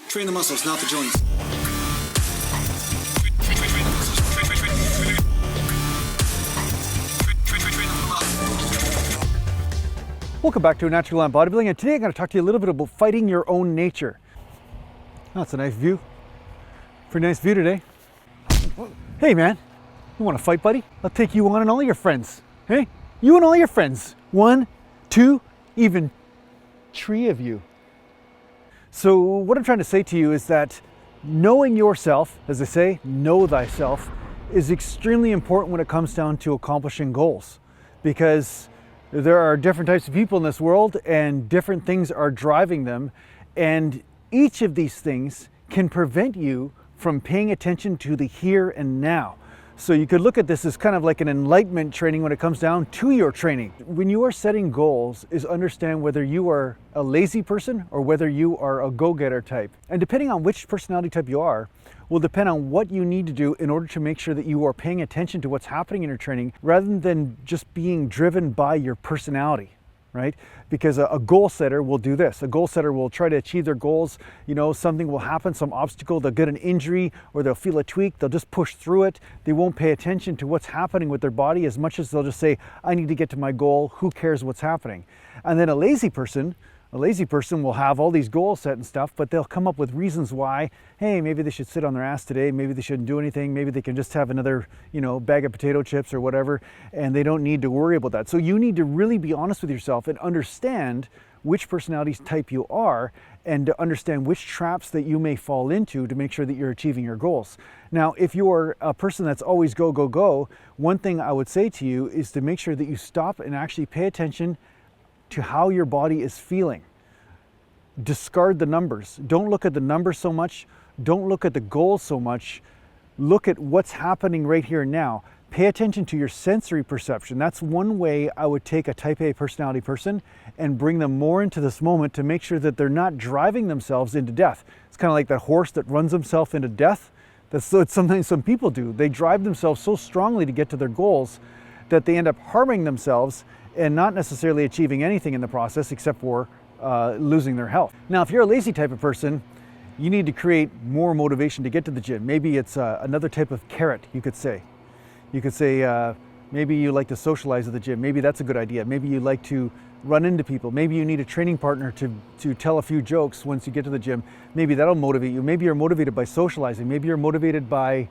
Train the muscles, not the joints. Welcome back to Natural Land Bodybuilding, and today I'm going to talk to you a little bit about fighting your own nature. Oh, that's a nice view. Pretty nice view today. Hey man, you want to fight, buddy? I'll take you on and all your friends. Hey, you and all your friends. 1, 2, even 3 of you. So what I'm trying to say to you is that knowing yourself, as they say, know thyself, is extremely important when it comes down to accomplishing goals, because there are different types of people in this world and different things are driving them, and each of these things can prevent you from paying attention to the here and now. So you could look at this as kind of like an enlightenment training when it comes down to your training. When you are setting goals, is understand whether you are a lazy person or whether you are a go-getter type. And depending on which personality type you are, will depend on what you need to do in order to make sure that you are paying attention to what's happening in your training rather than just being driven by your personality, right? Because a goal setter will do this. A goal setter will try to achieve their goals. You know, something will happen, some obstacle, they'll get an injury or they'll feel a tweak, they'll just push through it. They won't pay attention to what's happening with their body as much as they'll just say, I need to get to my goal, who cares what's happening? And then a lazy person will have all these goals set and stuff, but they'll come up with reasons why, hey, maybe they should sit on their ass today, maybe they shouldn't do anything, maybe they can just have another, bag of potato chips or whatever, and they don't need to worry about that. So you need to really be honest with yourself and understand which personality type you are and to understand which traps that you may fall into to make sure that you're achieving your goals. Now, if you're a person that's always go, go, go, one thing I would say to you is to make sure that you stop and actually pay attention to how your body is feeling. Discard the numbers. Don't look at the numbers so much. Don't look at the goals so much. Look at what's happening right here and now. Pay attention to your sensory perception. That's one way I would take a type A personality person and bring them more into this moment to make sure that they're not driving themselves into death. It's kind of like that horse that runs himself into death. That's what sometimes some people do. They drive themselves so strongly to get to their goals that they end up harming themselves and not necessarily achieving anything in the process except for losing their health. Now, if you're a lazy type of person, you need to create more motivation to get to the gym. Maybe it's another type of carrot, you could say. You could say, maybe you like to socialize at the gym. Maybe that's a good idea. Maybe you like to run into people. Maybe you need a training partner to tell a few jokes once you get to the gym. Maybe that'll motivate you. Maybe you're motivated by socializing. Maybe you're motivated by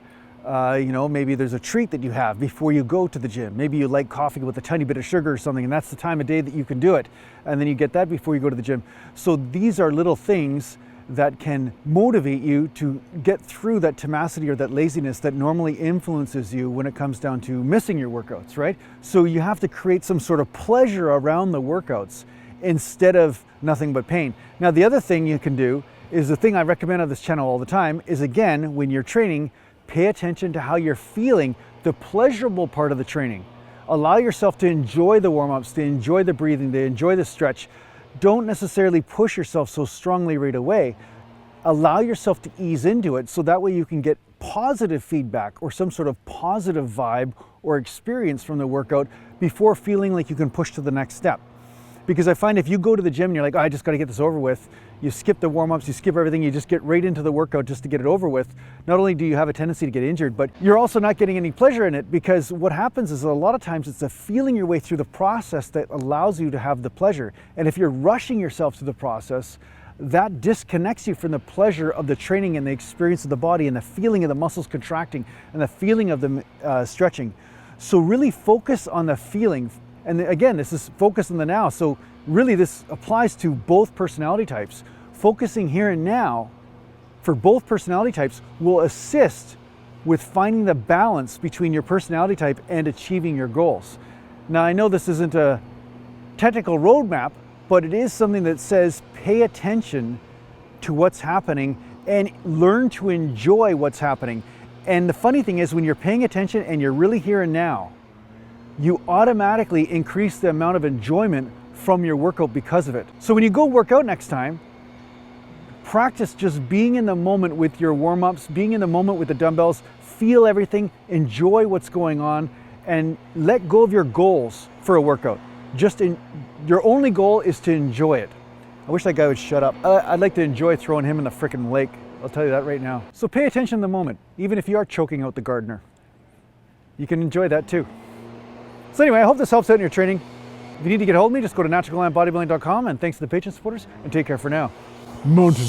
maybe there's a treat that you have before you go to the gym. Maybe you like coffee with a tiny bit of sugar or something, and that's the time of day that you can do it. And then you get that before you go to the gym. So these are little things that can motivate you to get through that tenacity or that laziness that normally influences you when it comes down to missing your workouts, right? So you have to create some sort of pleasure around the workouts instead of nothing but pain. Now, the other thing you can do is the thing I recommend on this channel all the time is, again, when you're training, pay attention to how you're feeling, the pleasurable part of the training. Allow yourself to enjoy the warm-ups, to enjoy the breathing, to enjoy the stretch. Don't necessarily push yourself so strongly right away. Allow yourself to ease into it so that way you can get positive feedback or some sort of positive vibe or experience from the workout before feeling like you can push to the next step. Because I find if you go to the gym and you're like, oh, I just got to get this over with, you skip the warm-ups, you skip everything, you just get right into the workout just to get it over with. Not only do you have a tendency to get injured, but you're also not getting any pleasure in it, because what happens is a lot of times it's the feeling your way through the process that allows you to have the pleasure. And if you're rushing yourself through the process, that disconnects you from the pleasure of the training and the experience of the body and the feeling of the muscles contracting and the feeling of them stretching. So really focus on the feeling. And again, this is focus on the now. So really this applies to both personality types. Focusing here and now for both personality types will assist with finding the balance between your personality type and achieving your goals. Now, I know this isn't a technical roadmap, but it is something that says pay attention to what's happening and learn to enjoy what's happening. And the funny thing is, when you're paying attention and you're really here and now, you automatically increase the amount of enjoyment from your workout because of it. So when you go work out next time, practice just being in the moment with your warm-ups, being in the moment with the dumbbells, feel everything, enjoy what's going on, and let go of your goals for a workout. Your only goal is to enjoy it. I wish that guy would shut up. I'd like to enjoy throwing him in the frickin' lake. I'll tell you that right now. So pay attention in the moment, even if you are choking out the gardener. You can enjoy that too. So anyway, I hope this helps out in your training. If you need to get a hold of me, just go to naturallandbodybuilding.com, and thanks to the Patreon supporters, and take care for now. Mountain.